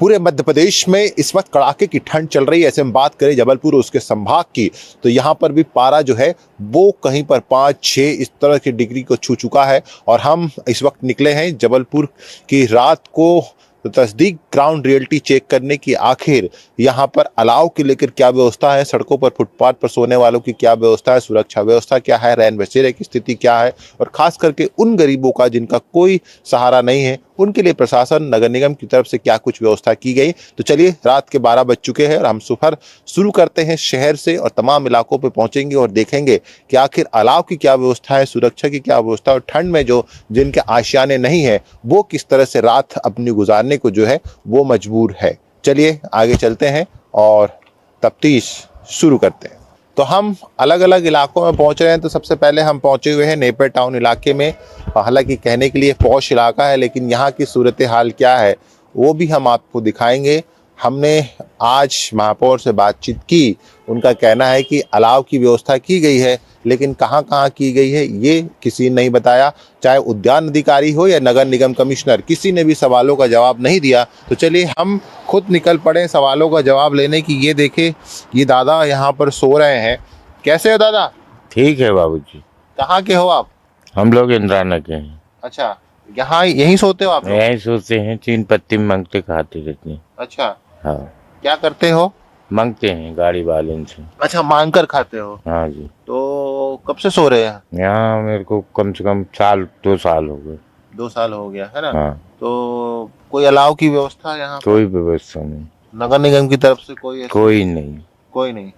पूरे मध्य प्रदेश में इस वक्त कड़ाके की ठंड चल रही है। ऐसे में बात करें जबलपुर और उसके संभाग की, तो यहाँ पर भी पारा जो है वो कहीं पर 5-6 इस तरह की डिग्री को छू चुका है। और हम इस वक्त निकले हैं जबलपुर की रात को तस्दीक ग्राउंड रियलिटी चेक करने की, आखिर यहाँ पर अलाव के लेकर क्या व्यवस्था है, सड़कों पर फुटपाथ पर सोने वालों की क्या व्यवस्था है, सुरक्षा व्यवस्था क्या है, रैन बसेरे की स्थिति क्या है, और खास करके उन गरीबों का जिनका कोई सहारा नहीं है उनके लिए प्रशासन नगर निगम की तरफ से क्या कुछ व्यवस्था की गई। तो चलिए, रात के 12 बज चुके हैं और हम सफर शुरू करते हैं शहर से और तमाम इलाकों पे पहुंचेंगे और देखेंगे कि आखिर अलाव की क्या व्यवस्था है, सुरक्षा की क्या व्यवस्था है, और ठंड में जो जिनके आशियाने नहीं है वो किस तरह से रात अपनी गुजारने को जो है वो मजबूर है। चलिए आगे चलते हैं और तफ्तीश शुरू करते हैं। तो हम अलग अलग इलाकों में पहुंच रहे हैं। तो सबसे पहले हम पहुंचे हुए हैं नेपियर टाउन इलाके में। हालांकि कहने के लिए पॉश इलाका है, लेकिन यहाँ की सूरत हाल क्या है वो भी हम आपको दिखाएंगे। हमने आज महापौर से बातचीत की, उनका कहना है कि अलाव की व्यवस्था की गई है, लेकिन कहाँ कहाँ की गई है ये किसी ने नहीं बताया। चाहे उद्यान अधिकारी हो या नगर निगम कमिश्नर, किसी ने भी सवालों का जवाब नहीं दिया। तो चलिए हम खुद निकल पड़े सवालों का जवाब लेने की। ये देखे, ये दादा यहाँ पर सो रहे हैं। कैसे हो दादा? ठीक है बाबूजी। कहाँ के हो आप? हम लोग इंद्राना के हैं। अच्छा, यहाँ यहीं सोते हो आप लोग? यहीं सोते हैं, 3 पत्ती मांगते खाते रहते हैं। अच्छा, हाँ। क्या करते हो? मांगते हैं गाड़ी वाले से। अच्छा, मांग कर खाते हो? हाँ जी। तो कब से सो रहे हैं? यहाँ मेरे को कम से कम 2 साल हो गए। 2 साल हो गया है ना? हाँ। तो कोई अलाव की व्यवस्था यहाँ पर? कोई व्यवस्था नहीं, नगर निगम की तरफ से कोई नहीं, कोई नहीं,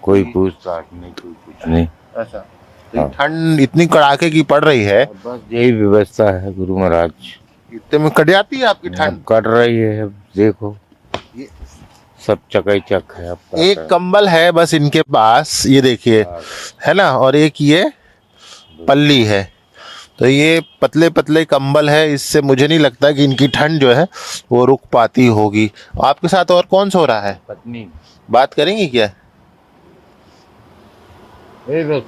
कोई पूछताछ नहीं, कोई कुछ नहीं। ऐसा? तो हाँ। ठंड इतनी कड़ाके की पड़ रही है, बस यही व्यवस्था है गुरु महाराज। इतने में कट जाती है आपकी ठंड? कट रही है, अब देखो ये- सब चकाचक है। अब एक कंबल है बस इनके पास, ये देखिए, है ना, और एक ये पल्ली है। तो ये पतले पतले कंबल है, इससे मुझे नहीं लगता कि इनकी ठंड जो है वो रुक पाती होगी। आपके साथ और कौन सो रहा है? पत्नी। बात करेंगे क्या? बेटे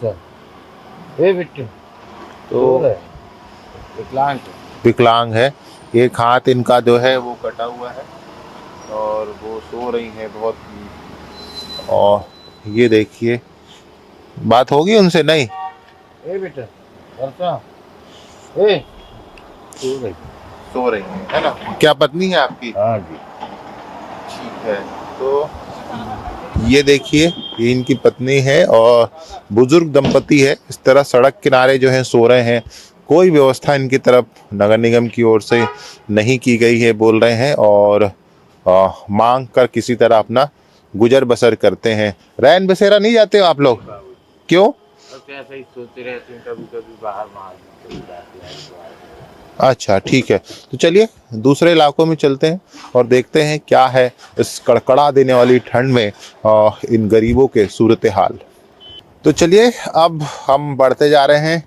तो विकलांग है, एक हाथ इनका जो है वो कटा हुआ है और वो सो रही है बहुत। और ये देखिए, बात होगी उनसे? नहीं, बेटा सो रही है ना? क्या पत्नी है आपकी? हाँ जी। ठीक है। तो ये देखिए, ये इनकी पत्नी है और बुजुर्ग दंपति है। इस तरह सड़क किनारे जो है सो रहे हैं। कोई व्यवस्था इनकी तरफ नगर निगम की ओर से नहीं की गई है बोल रहे हैं, और मांग कर किसी तरह अपना गुजर बसर करते हैं। रैन बसेरा नहीं जाते हो आप लोग? क्यों? ऐसे ही सोते रहते हैं, कभी कभी बाहर जाते हैं। अच्छा, ठीक है। तो चलिए दूसरे इलाकों में चलते हैं और देखते हैं क्या है इस कड़कड़ा देने वाली ठंड में इन गरीबों के सूरत हाल। तो चलिए अब हम बढ़ते जा रहे हैं।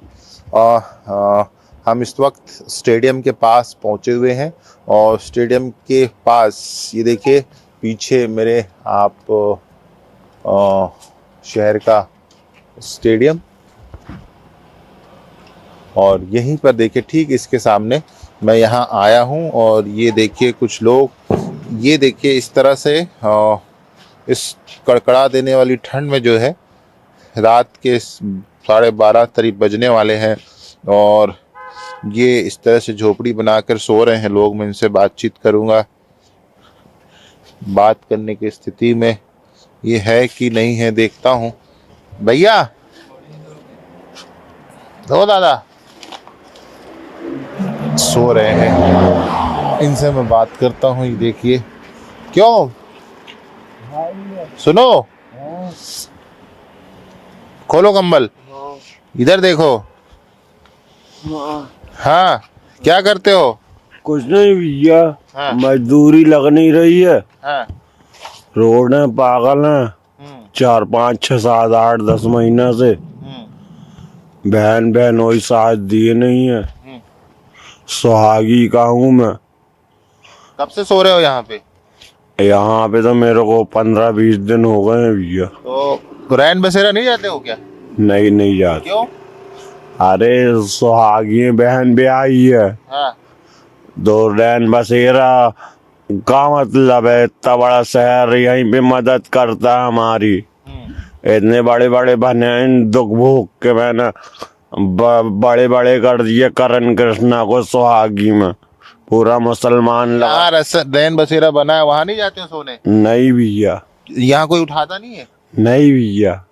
हम इस वक्त स्टेडियम के पास पहुंचे हुए हैं और स्टेडियम के पास ये देखिए पीछे मेरे आप शहर का स्टेडियम, और यहीं पर देखिए ठीक इसके सामने मैं यहाँ आया हूँ। और ये देखिए कुछ लोग, ये देखिए इस तरह से इस कड़कड़ा देने वाली ठंड में जो है रात के 12:30 करीब बजने वाले हैं और ये इस तरह से झोपड़ी बनाकर सो रहे हैं लोग। मैं इनसे बातचीत करूँगा, बात करने की स्थिति में ये है कि नहीं है, देखता हूँ। भैया, दो दादा सो रहे हैं, इनसे मैं बात करता हूँ। ये देखिए, क्यों सुनो, खोलो कंबल, इधर देखो। हाँ, क्या करते हो? कुछ नहीं भैया। हाँ। मजदूरी लग नहीं रही है। हाँ। रोड है, पागल है। 4, 5, 6, 7, 8, 10 महीना से बहन वही साथ दिए नहीं है। सुहागी का हूँ मैं। कब से सो रहे हो यहाँ पे? यहाँ पे तो मेरे को 15-20 दिन हो गए हैं भैया। तो रैन बसेरा नहीं जाते हो क्या? नहीं जाते। क्यों? अरे सुहागी बहन भी आई है। हाँ। 2 रैन बसेरा का मतलब है, इतना बड़ा शहर यहीं पे मदद करता है हमारी। इतने बड़े बड़े बने हैं, दुख भोग के मैंने बड़े बड़े कर दिए करण कृष्णा को सुहागी में, पूरा मुसलमान लगा। यहाँ रैन बसेरा बना है, वहां नहीं जाते हो सोने? नहीं भैया, यहाँ कोई उठाता नहीं है? नहीं भैया,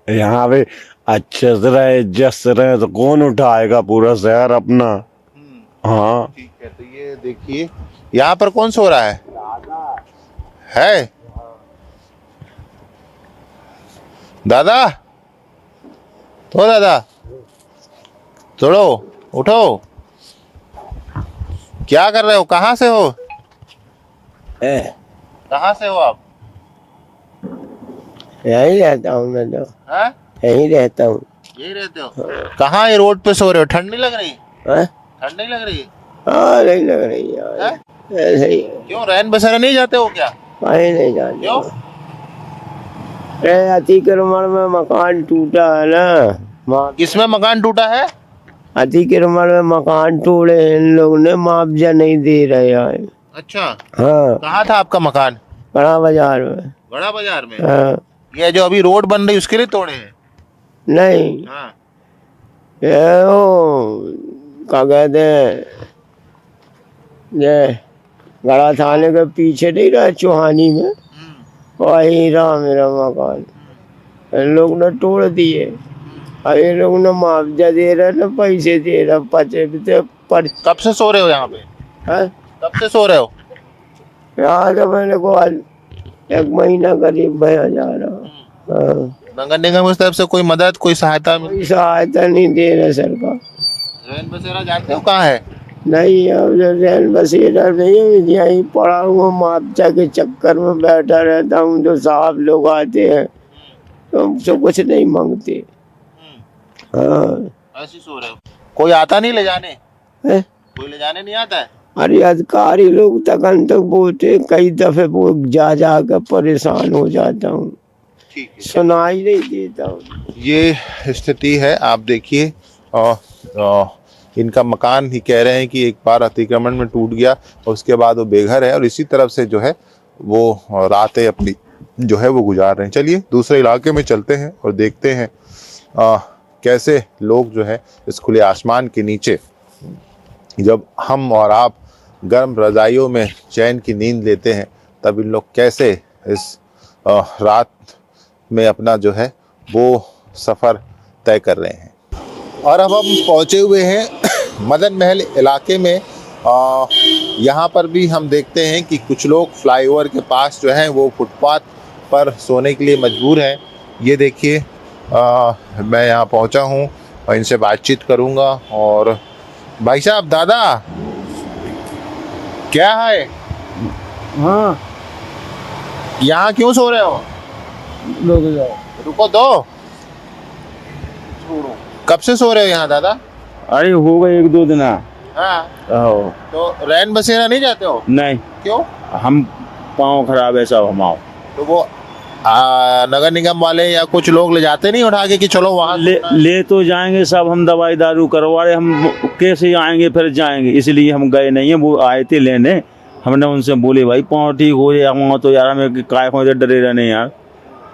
यहाँ पे अच्छे से रहे, इज्जत से रहे तो कौन उठाएगा, पूरा शहर अपना। हाँ ठीक है, तो ये देखिए यहाँ पर कौन सो रहा है? दादा, ओ दादा, छोड़ो, उठो। क्या कर रहे हो? कहाँ से हो? कहाँ से हो आप? यहीं रहता हूँ मैं तो, हैं? यहीं रहता हूँ। यही रहते हो? कहाँ ये रोड पे सो रहे हो? ठंड नहीं लग रही? हाँ? ठंड नहीं लग रही? हाँ, नहीं लग रही यार, हैं? ऐसे ही है। क्यों रैन बसेरा नहीं जाते हो क्या? कहीं नहीं जाते। क्यों? अरे अतिक्रमण में मकान टूटा है ना, किसमें मकान टूटा है? अतिक्रमण में मकान तोड़े हैं इन लोग ने, मुआवजा नहीं दे रहे हैं। अच्छा, हाँ, कहाँ था आपका मकान? बड़ा बाजार में। बड़ा बाजार में? हाँ, ये जो अभी रोड बन रही उसके लिए तोड़े हैं? नहीं, हाँ। ये वो क्या कहते हैं, ये गड़ा थाने के पीछे नहीं रहा चौहानी में, वही रहा मेरा मकान। इन लोग ने तोड़ दिए, और ये लोग ने मुआवजा दे रहे ना, पैसे दे रहे, पचे पर। कब से सो रहे हो यहाँ पे? हाँ? कब से सो रहे हो? यहाँ तो मैंने को आज 1 महीना करीब भया जा रहा। हाँ, नगर निगम की तरफ से कोई मदद, कोई सहायता कोई सहायता नहीं दे रहे सरकार। रैन बसेरा जानते हो कहाँ है? नहीं, अब जो रैन बसेरा नहीं है, यहीं पड़ा हुआ मुआवजा के चक्कर में बैठा रहता हूँ। तो साहब लोग आते हैं तो हमसे कुछ नहीं मांगते। हाँ। ऐसे सो रहे हो? कोई आता नहीं ले जाने? है? कोई ले जाने नहीं आता है? अरे अधिकारी लोग तक बोलते, कई दफे वो जा जा कर परेशान हो जाता हूँ, ठीक है, सुनाई नहीं देता हूँ। ये स्थिति है। आप देखिए, इनका मकान ही कह रहे हैं कि एक बार अतिक्रमण में टूट गया और उसके बाद वो बेघर है, और इसी तरफ से जो है वो रातें अपनी जो है वो गुजार रहे हैं। चलिए दूसरे इलाके में चलते हैं और देखते हैं कैसे लोग जो है इस खुले आसमान के नीचे, जब हम और आप गर्म रजाइयों में चैन की नींद लेते हैं, तब इन लोग कैसे इस रात में अपना जो है वो सफ़र तय कर रहे हैं। और अब हम पहुँचे हुए हैं मदन महल इलाके में। यहाँ पर भी हम देखते हैं कि कुछ लोग फ्लाईओवर के पास जो हैं वो फुटपाथ पर सोने के लिए मजबूर हैं। ये देखिए, मैं यहाँ पहुँचा हूँ और इनसे बातचीत करूँगा। और भाई साहब, दादा क्या है? हाँ, यहाँ क्यों सो रहे हो? रुको दो, कब से सो रहे हो यहाँ दादा? अरे हो गए 1-2 दिन। हाँ, तो रैन बसेरा नहीं जाते हो? नहीं, क्यों? हम पाँव खराब है सब हमाओ। तो वो नगर निगम वाले या कुछ लोग ले जाते नहीं उठा के कि चलो वहाँ ले तो जाएंगे सब, हम दवाई दारू करवा रहे, हम कैसे आएंगे फिर जाएंगे, इसलिए हम गए नहीं है। वो आए थे लेने, हमने उनसे बोले भाई पाँव ठीक हो जाए, हम तो यार हमें काय हो जाए, डरे रहने यार,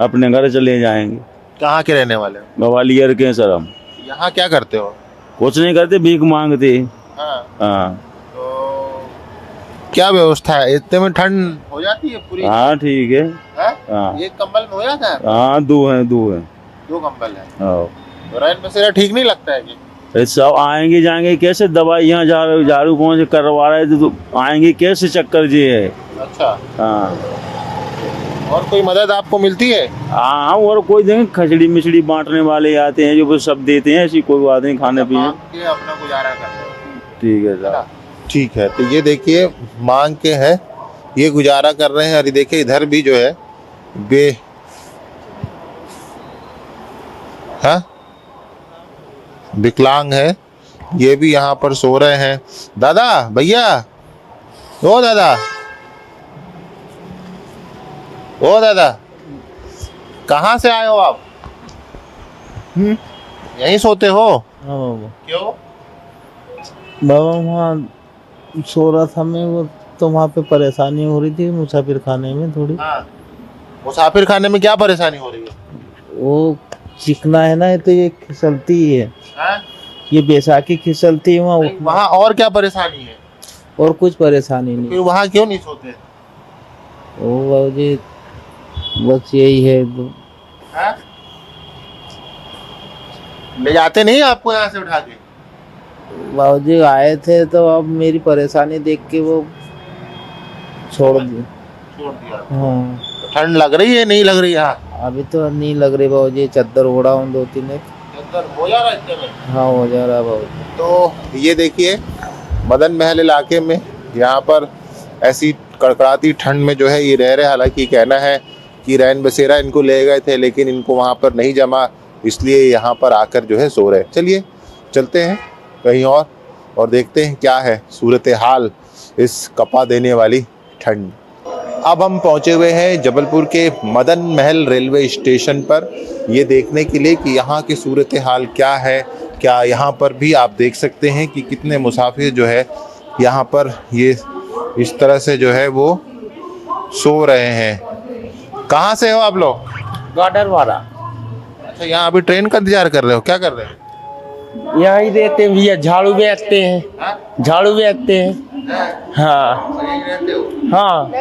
अपने घर चले जाएंगे। कहाँ के रहने वाले हो? ग्वालियर के सर हम। यहाँ क्या करते हो? कुछ नहीं करते, भीख मांगते। हाँ, हाँ तो क्या व्यवस्था है? इतने में ठंड हो जाती है पूरी? हाँ ठीक है। हाँ, एक कंबल में हो जाता है? हाँ, 2 हैं। 2 कंबल है। हाँ, तो रैन बसेरा ठीक नहीं लगता है कि? फिर सब आएंगे जाएंगे कैसे, दवाई यहाँ झाड़ू पहुँच करवा रहे थे, तो आएंगे कैसे, चक्कर जी है। अच्छा, हाँ और कोई मदद आपको मिलती है? हाँ, और कोई देंगे, खिचड़ी मिचड़ी बांटने वाले आते हैं जो वो सब देते हैं, ऐसी कोई बात नहीं, खाने पीने। मांग के अपना गुजारा करते हैं। ठीक है सर। ठीक है, तो ये देखिए मांग के है, ये गुजारा कर रहे हैं। और ये देखिए इधर भी जो है विकलांग है, ये भी यहाँ पर सो रहे हैं। दादा, भैया, ओ दादा, ओ दादा, कहाँ से आए हो आप? यहीं सोते हो? हाँ बाबा, क्यों? बाबा वहाँ सो रहा था मैं, वो तो वहाँ पे परेशानी हो रही थी मुसाफिर खाने में थोड़ी। हाँ, मुसाफिर खाने में क्या परेशानी हो रही है? वो चिकना है ना, तो ये फिसलती ही है, हाँ? ये बैसाखी फिसलती है वहाँ। वहाँ और क्या परेशानी है? और कुछ परेशानी नहीं। फिर वहाँ क्यों नहीं सोते? वो बाबूजी बस यही है। हाँ? ले जाते नहीं आपको यहाँ से उठा के? बाबूजी आए थे तो अब मेरी परेशानी देख के वो छोड़ दिए। छोड़ दिया। हाँ, ठंड लग रही है नहीं लग रही यहाँ? अभी तो नहीं लग रही बाबूजी, चद्दर ओढ़ा हूँ 2-3 एक। अंदर हो जा रहा है इतने में? हाँ हो जा रहा है बाबूजी। तो ये देखिए मदन महल इलाके में यहाँ पर ऐसी कड़कड़ाती ठंड में जो है ये रह रहे। हालांकि कहना है कि रैन बसेरा इनको ले गए थे लेकिन इनको वहाँ पर नहीं जमा, इसलिए यहाँ पर आकर जो है सो रहे। चलिए चलते हैं कहीं और देखते हैं क्या है सूरत हाल इस कपा देने वाली ठंड। अब हम पहुँचे हुए हैं जबलपुर के मदन महल रेलवे स्टेशन पर, ये देखने के लिए कि यहाँ की सूरत हाल क्या है। क्या यहाँ पर भी आप देख सकते हैं कि कितने मुसाफिर जो है यहाँ पर ये इस तरह से जो है वो सो रहे हैं। कहाँ से हो आप लोग? गार्डर वाला अच्छा, यहाँ अभी ट्रेन का इंतजार कर रहे हो? क्या कर रहे हो? यहाँ ही रहते हैं भैया, झाड़ू बेचते हैं। हाँ? झाड़ू बेचते हैं। हाँ यहीं रहते हो? हाँ,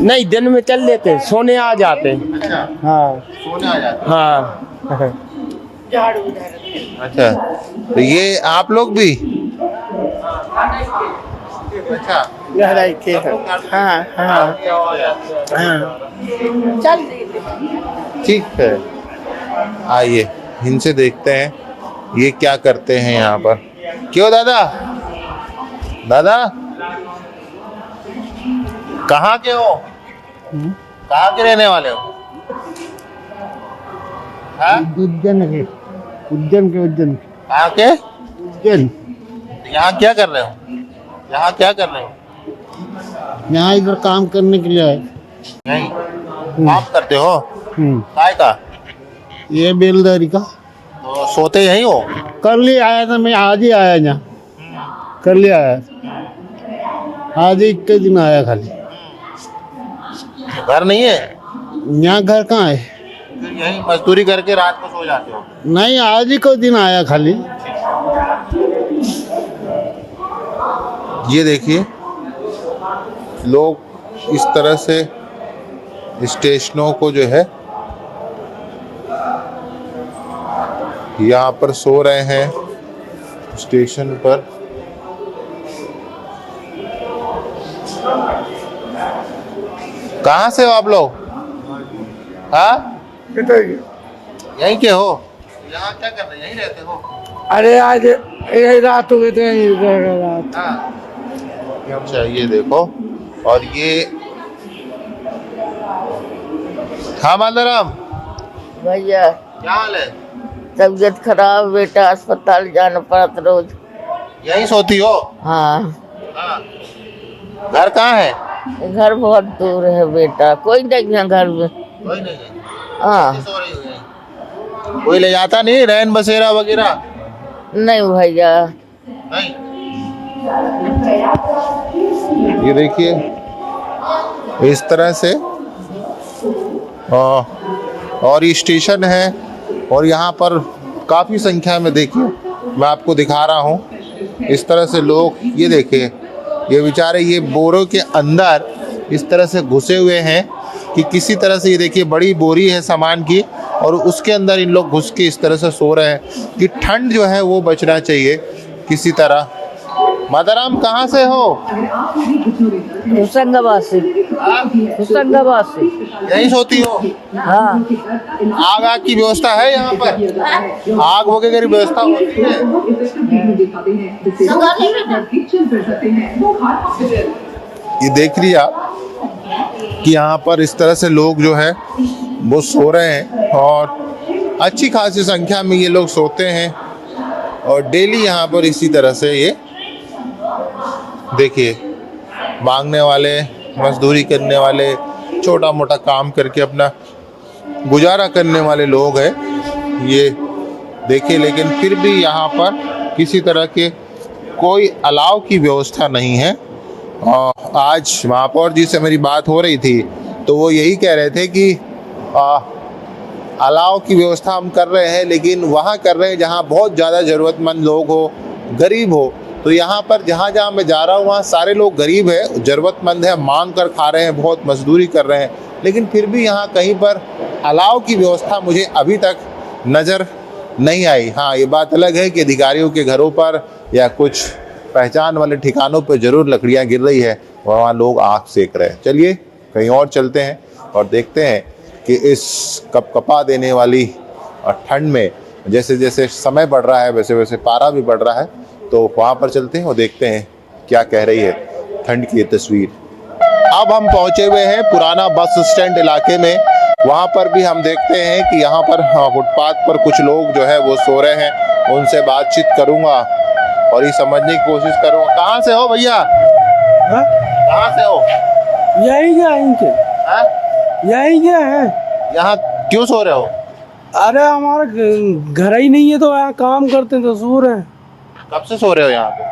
नहीं दिन में चल देते हैं, सोने आ जाते हैं। अच्छा, हाँ सोने आ जाते हाँ। हो। अच्छा, तो ये आप लोग भी? अच्छा, हाँ हाँ ठीक है। आइए इनसे देखते हैं ये क्या करते हैं यहाँ पर। क्यों दादा? दादा कहाँ के हो? कहाँ के रहने वाले हो? हाँ? उज्जैन के कहाँ के? उज्जैन। यहाँ क्या कर रहे हो? यहाँ क्या कर रहे हो? यहाँ इधर काम करने के लिए आए। नहीं, काम करते हो? काय का? ये बेलदारी का तो सोते यहीं हो? कर लिए आया था, मैं आज ही आया यहाँ, कर लिया आया आज ही के दिन आया खाली। घर नहीं है? यहाँ घर कहाँ है? फिर यहीं मजदूरी करके रात को सो जाते हो? नहीं, आज ही को दिन आया खाली। ये देखिए लोग इस तरह से स्टेशनों को जो है यहाँ पर सो रहे हैं स्टेशन पर। कहाँ से हो आप लोग? हाँ, यहीं के हो? यहाँ क्या कर रहे हैं? यहीं रहते हो? अरे आज यही रात हो गई थी, यही रात। हाँ। अच्छा, ये देखो। और ये हाँ माधवराम, भैया क्या हाल है? तबीयत खराब, बेटा अस्पताल जाना पड़ता रोज। यहीं सोती हो? हाँ, हाँ। घर कहाँ है? घर बहुत दूर है बेटा, कोई नहीं है घर में। कोई नहीं है? हाँ सो रही हो? कोई ले जाता नहीं रैन बसेरा वगैरह? नहीं भैया। नहीं। ये देखिए इस तरह से और ये स्टेशन है और यहाँ पर काफ़ी संख्या में देखिए मैं आपको दिखा रहा हूँ इस तरह से लोग। ये देखिए ये बेचारे ये बोरों के अंदर इस तरह से घुसे हुए हैं कि किसी तरह से। ये देखिए बड़ी बोरी है सामान की और उसके अंदर इन लोग घुस के इस तरह से सो रहे हैं कि ठंड जो है वो बचना चाहिए किसी तरह। मादाराम कहाँ से हो? होशंगाबाद से। होशंगाबाद से। यहीं सोती हो? हाँ, आग की व्यवस्था है यहाँ पर? आग वगैरह की व्यवस्था होती है? ये देख लिया कि यहाँ पर इस तरह से लोग जो है वो सो रहे हैं और अच्छी खासी संख्या में ये लोग सोते हैं और डेली यहाँ पर इसी तरह से ये देखिए मांगने वाले, मजदूरी करने वाले, छोटा मोटा काम करके अपना गुजारा करने वाले लोग हैं ये देखिए। लेकिन फिर भी यहाँ पर किसी तरह के कोई अलाव की व्यवस्था नहीं है आज महापौर जी से मेरी बात हो रही थी तो वो यही कह रहे थे कि अलाव की व्यवस्था हम कर रहे हैं, लेकिन वहाँ कर रहे हैं जहाँ बहुत ज़्यादा ज़रूरतमंद लोग हो, गरीब हो। तो यहाँ पर जहाँ जहाँ मैं जा रहा हूँ वहाँ सारे लोग गरीब है, ज़रूरतमंद है, मांग कर खा रहे हैं, बहुत मजदूरी कर रहे हैं, लेकिन फिर भी यहाँ कहीं पर अलाव की व्यवस्था मुझे अभी तक नज़र नहीं आई। हाँ, ये बात अलग है कि अधिकारियों के घरों पर या कुछ पहचान वाले ठिकानों पर ज़रूर लकड़ियाँ गिर रही है और वहाँ लोग आग सेक रहे हैं। चलिए कहीं और चलते हैं और देखते हैं कि इस कपकपा देने वाली ठंड में जैसे जैसे समय बढ़ रहा है वैसे वैसे पारा भी बढ़ रहा है, तो वहाँ पर चलते हैं और देखते हैं क्या कह रही है ठंड की ये तस्वीर। अब हम पहुँचे हुए हैं पुराना बस स्टैंड इलाके में। वहाँ पर भी हम देखते हैं कि यहाँ पर फुटपाथ पर कुछ लोग जो है वो सो रहे हैं। उनसे बातचीत करूँगा और ये समझने की कोशिश करूँगा। कहाँ से हो भैया? कहाँ से हो? यही क्या इनके हाँ? यही क्या है? यहाँ क्यों सो रहे हो? अरे हमारा घर ही नहीं है तो यहाँ काम करते हैं तो सो रहे हैं। कब से सो रहे हो यहाँ पे?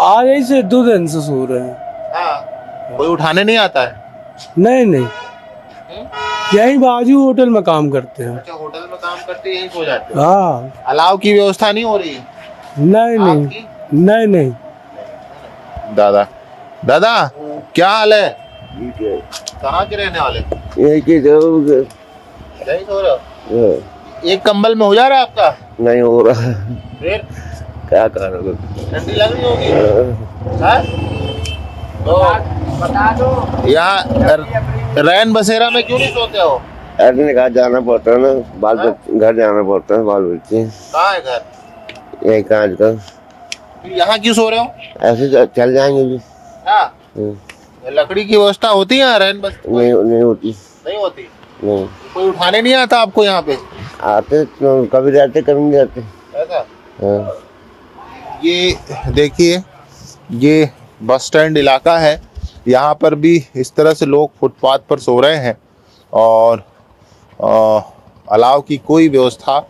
आज ही से 2 दिन से सो रहे हैं। हाँ। कोई उठाने नहीं आता है? नहीं नहीं, यही बाजू होटल में काम करते हैं। अच्छा, होटल में काम करते यही सो जाते हो? हाँ। अलाव की व्यवस्था नहीं हो रही है? नहीं नहीं आपकी? नहीं नहीं। दादा दादा क्या हाल है? कहाँ के रहने वाले? यही यही सो रहे हो? एक कंबल में हो जा रहा है आपका? नहीं हो रहा, फिर क्या करोगे? ठंडी लग रही होगी? हाँ? तो यहाँ रैन बसेरा में क्यों नहीं सोते हो? अरे कहा जाना पड़ता है ना, घर जाना पड़ता है, बाल बच्चे। कहाँ है घर? यही काज का। फिर यहाँ क्यों सो रहे हो? ऐसे चल जाएंगे भी। हाँ? लकड़ी की व्यवस्था होती है यहाँ रैन बस? नहीं होती। नहीं होती? नहीं कोई उठाने नहीं आता आपको यहाँ पे? आते तो कभी रहते कभी नहीं रहते। ऐसा? हाँ। ये देखिए, ये बस स्टैंड इलाका है। यहाँ पर भी इस तरह से लोग फुटपाथ पर सो रहे हैं और अलाव की कोई व्यवस्था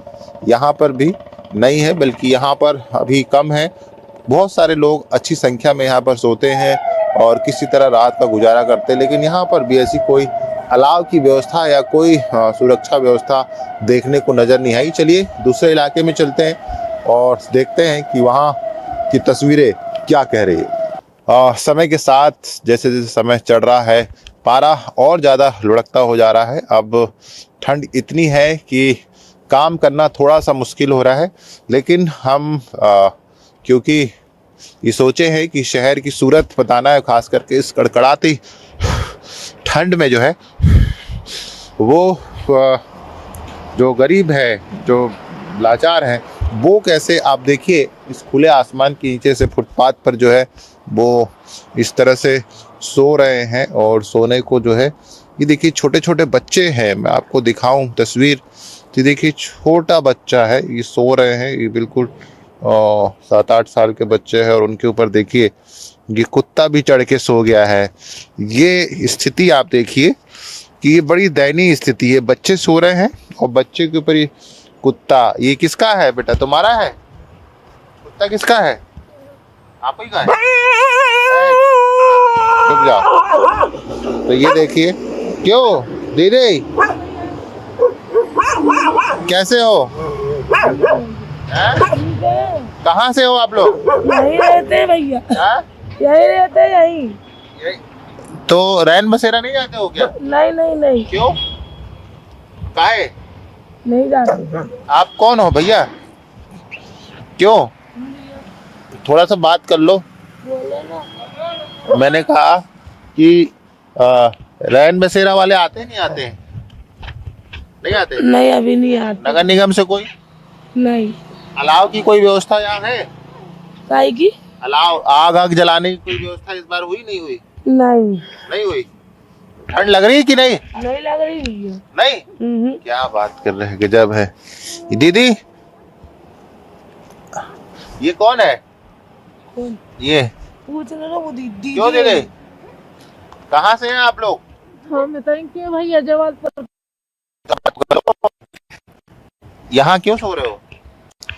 यहाँ पर भी नहीं है, बल्कि यहाँ पर अभी कम है। बहुत सारे लोग अच्छी संख्या में यहाँ पर सोते हैं और किसी तरह रात का गुजारा करते हैं, लेकिन यहाँ पर भी ऐसी कोई अलाव की व्यवस्था या कोई सुरक्षा व्यवस्था देखने को नज़र नहीं आई। चलिए दूसरे इलाके में चलते हैं और देखते हैं कि वहाँ की तस्वीरें क्या कह रही है। समय के साथ जैसे जैसे समय चढ़ रहा है, पारा और ज़्यादा लुढ़कता हो जा रहा है। अब ठंड इतनी है कि काम करना थोड़ा सा मुश्किल हो रहा है, लेकिन हम क्योंकि ये सोचे हैं कि शहर की सूरत बताना है, खास करके इस कड़कड़ाती ठंड में जो है वो जो गरीब है, जो लाचार हैं, वो कैसे, आप देखिए इस खुले आसमान के नीचे से फुटपाथ पर जो है वो इस तरह से सो रहे हैं। और सोने को जो है ये देखिए छोटे छोटे बच्चे हैं, मैं आपको दिखाऊं तस्वीर। तो देखिए छोटा बच्चा है, ये सो रहे हैं, ये बिल्कुल 7-8 साल के बच्चे हैं और उनके ऊपर देखिए ये कुत्ता भी चढ़ के सो गया है। ये स्थिति आप देखिए कि ये बड़ी दयनीय स्थिति है। बच्चे सो रहे हैं और बच्चे के ऊपर ये कुत्ता। ये किसका है बेटा? तुम्हारा है? कुत्ता किसका है? आप ही का है? रुक जाओ। तो ये देखिए, क्यों दीदी कैसे हो? कहाँ से हो आप लोग? यही रहते हैं भैया, यही रहते हैं यही। तो रैन बसेरा नहीं जाते हो क्या? नहीं नहीं नहीं, क्यों? काहे? नहीं जाते। आप कौन हो भैया? क्यों? थोड़ा सा बात कर लो। मैंने कहा कि रैन बसेरा वाले आते नहीं आते हैं? नहीं आते? नहीं अभी नहीं आते। नगर निगम से कोई नहीं। अलाव की कोई व्यवस्था यहाँ है? काहे की? अलाव आग जलाने की कोई व्यवस्था इस बार हुई नहीं हुई? नहीं नहीं हुई। ठंड लग रही है कि नहीं? नहीं लग रही भैया। नहीं? क्या बात कर रहे हैं, गजब है। दीदी ये कौन है? कौन? ये पूछ रहे ना वो दीदी। क्यों दीदी? कहाँ से हैं आप लोग? हम बताएंगे भैया जवाब पर। यहाँ क्यों सो रहे हो?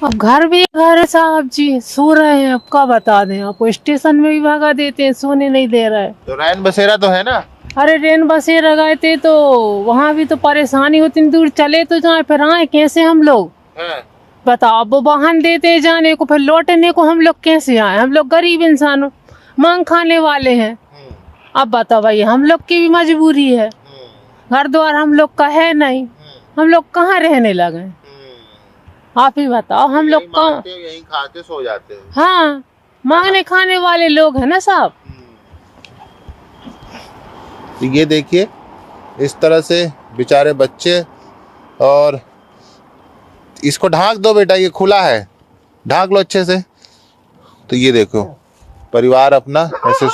अब घर भी घर है साहब जी, सो रहे हैं। अब क्या बता दें आपको, स्टेशन में भी भगा देते हैं, सोने नहीं दे रहे। तो रैन बसेरा तो है ना? अरे ट्रेन बसेरा गए थे तो वहाँ भी तो परेशानी होती, दूर चले तो जाए, फिर आए कैसे हम लोग? बताओ, अब वो वाहन देते हैं जाने को, फिर लौटने को हम लोग कैसे आए? हम लोग गरीब इंसान मांग खाने वाले हैं। अब बताओ भाई, हम लोग की भी मजबूरी है, घर द्वार हम लोग का है नहीं, हम लोग कहाँ रहने लगे? आप ही बताओ, हम लोग कहाँ? यहीं खा के सो जाते हैं। हाँ, मांगने खाने वाले लोग हैं ना साहब। तो ये देखिए, इस तरह से बेचारे बच्चे, और इसको ढाक दो बेटा, ये खुला है, ढाक लो अच्छे से। तो ये देखो, परिवार अपना ऐसे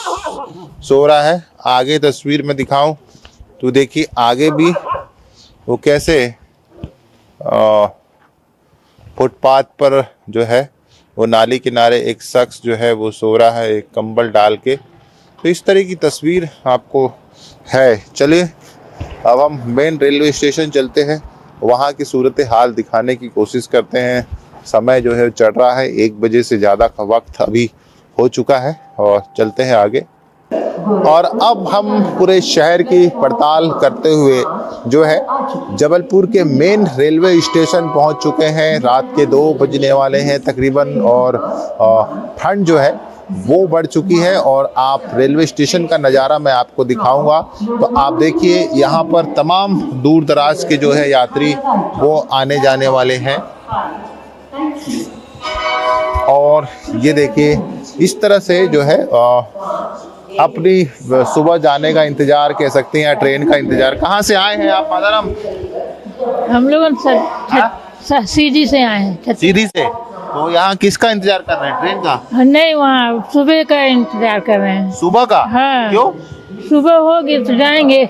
सो रहा है। आगे तस्वीर में दिखाऊं तो देखिए, आगे भी वो कैसे फुटपाथ पर जो है वो नाली किनारे एक शख्स जो है वो सो रहा है, एक कंबल डाल के। तो इस तरह की तस्वीर आपको है। चलिए अब हम मेन रेलवे स्टेशन चलते हैं, वहाँ की सूरत हाल दिखाने की कोशिश करते हैं। समय जो है चढ़ रहा है, 1 बजे से ज़्यादा का वक्त अभी हो चुका है, और चलते हैं आगे। और अब हम पूरे शहर की पड़ताल करते हुए जो है जबलपुर के मेन रेलवे स्टेशन पहुंच चुके हैं। रात के 2 बजने वाले हैं तकरीबन, और ठंड जो है वो बढ़ चुकी है। और आप रेलवे स्टेशन का नज़ारा मैं आपको दिखाऊंगा। तो आप देखिए, यहाँ पर तमाम दूर दराज के जो है यात्री वो आने जाने वाले हैं। और ये देखिए, इस तरह से जो है अपनी सुबह जाने का इंतजार कह सकते हैं, ट्रेन का इंतजार। कहाँ से आए हैं आप मादाराम? हम लोग सीधी से आए हैं। सीधी से? तो यहाँ किसका इंतजार कर रहे हैं? ट्रेन का? नहीं, वहाँ सुबह का इंतजार कर रहे हैं। सुबह का? हाँ। क्यों? सुबह होगी तो जाएंगे।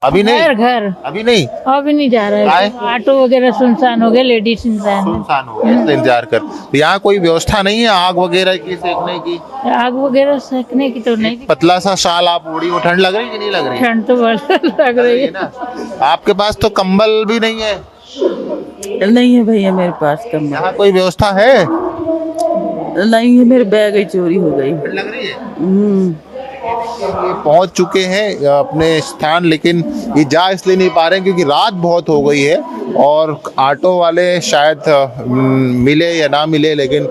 अभी नहीं? घर अभी नहीं? अभी नहीं जा रहे हैं। ऑटो वगैरह सुनसान हो गए, लेडीज सुनसान हो गए, इसलिए इंतजार कर। तो यहाँ कोई व्यवस्था नहीं है आग वगैरह की सेकने की? आग वगैरह सेकने की तो नहीं। पतला सा शाल आप ओढ़ी, वो ठंड लग रही है कि नहीं लग रही? ठंड तो बहुत लग रही है ना। आपके पास तो कंबल भी नहीं है? नहीं है भैया मेरे पास कंबल। यहाँ कोई व्यवस्था है? नहीं है, मेरे बैग ही चोरी हो गई। लग रही है। ये पहुंच चुके हैं अपने स्थान, लेकिन ये जा इसलिए नहीं पा रहे हैं क्योंकि रात बहुत हो गई है, और ऑटो वाले शायद मिले या ना मिले, लेकिन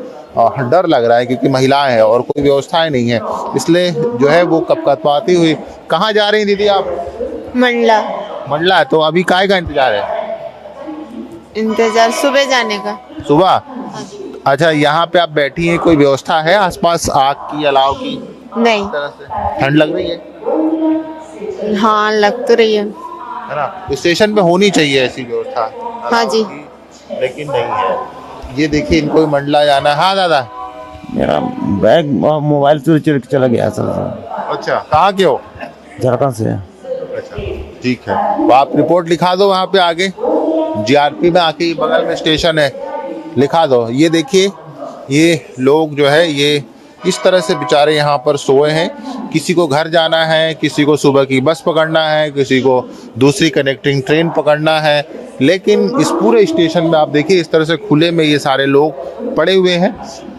डर लग रहा है क्योंकि महिलाएं हैं और कोई व्यवस्थाएं नहीं है, इसलिए जो है वो कपकपाती हुई। कहाँ जा रही हैं दीदी आप? मंडला। मंडला? तो अभी काय का इंतजार है? इंतजार सुबह जाने का। सुबह? अच्छा, यहाँ पे आप बैठी हैं, कोई व्यवस्था है आसपास आग की, अलाव की? नहीं। ठंड लग रही है? हाँ, लग तो रही है ना। स्टेशन पे होनी चाहिए ऐसी व्यवस्था। हाँ जी। लेकिन नहीं है। ये देखिए, इनको मंडला जाना है। हाँ दादा, मेरा बैग मोबाइल चोरी चला गया सर। अच्छा, कहाँ के हो? झारखंड से। अच्छा, ठीक है, तो आप रिपोर्ट लिखा दो वहाँ पे आगे, जीआरपी में आके बगल में स्टेशन है, लिखा दो। ये देखिए, ये लोग जो है ये इस तरह से बेचारे यहाँ पर सोए हैं। किसी को घर जाना है, किसी को सुबह की बस पकड़ना है, किसी को दूसरी कनेक्टिंग ट्रेन पकड़ना है, लेकिन इस पूरे स्टेशन में आप देखिए इस तरह से खुले में ये सारे लोग पड़े हुए हैं।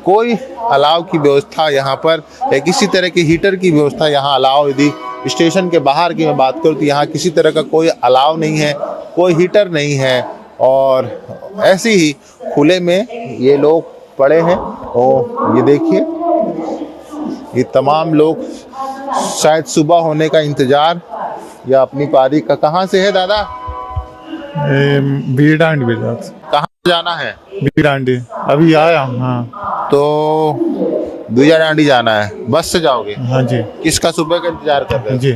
कोई अलाव की व्यवस्था यहाँ पर या किसी तरह की हीटर की व्यवस्था यहाँ अलाव, यदि स्टेशन के बाहर की मैं बात करूँ तो यहाँ किसी तरह का कोई अलाव नहीं है, कोई हीटर नहीं है, और ऐसे ही खुले में ये लोग पड़े हैं। और ये देखिए, ये तमाम लोग शायद सुबह होने का इंतजार या अपनी पारी का। कहाँ से है दादा? बीडांडी। कहाँ जाना है? बीडांडी, अभी आया हूँ। हाँ, तो बीडांडी जाना है, बस से जाओगे? हाँ जी। किसका सुबह का इंतजार कर रहे हो? जी।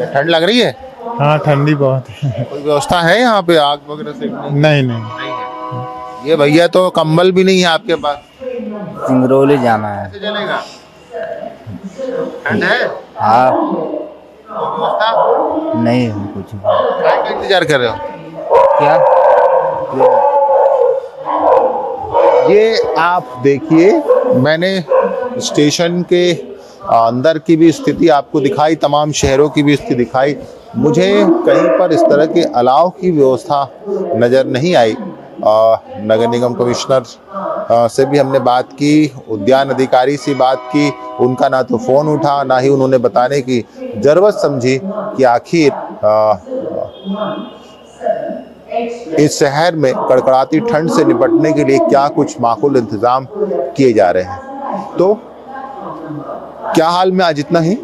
ठंड लग रही है? हाँ, ठंडी बहुत है। कोई व्यवस्था है यहाँ पे आग वगैरह से? नहीं नहीं। ये भैया तो कंबल भी नहीं है आपके पास। सिंगरौली जाना है। कैसे चलेगा? ठंड है? हाँ। व्यवस्था नहीं कुछ। क्या इंतजार कर रहे हो? क्या? ये आप देखिए, मैंने स्टेशन के अंदर की भी स्थिति आपको दिखाई, तमाम शहरों की भी स्थिति दिखाई। मुझे कहीं पर इस तरह के अलाव की व्यवस्था नज़र नहीं आई। नगर निगम कमिश्नर से भी हमने बात की, उद्यान अधिकारी से बात की। उनका ना तो फ़ोन उठा, ना ही उन्होंने बताने की ज़रूरत समझी कि आखिर इस शहर में कड़कड़ाती ठंड से निपटने के लिए क्या कुछ माकूल इंतज़ाम किए जा रहे हैं। तो क्या हाल में आज इतना ही,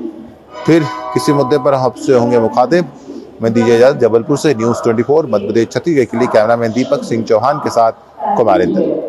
फिर किसी मुद्दे पर आपसे होंगे मुखातिब। मैं दीजिए इजाज़त। जबलपुर से न्यूज़ 24 मध्य प्रदेश छत्तीसगढ़ के लिए कैमरामैन दीपक सिंह चौहान के साथ कुमार इंदर।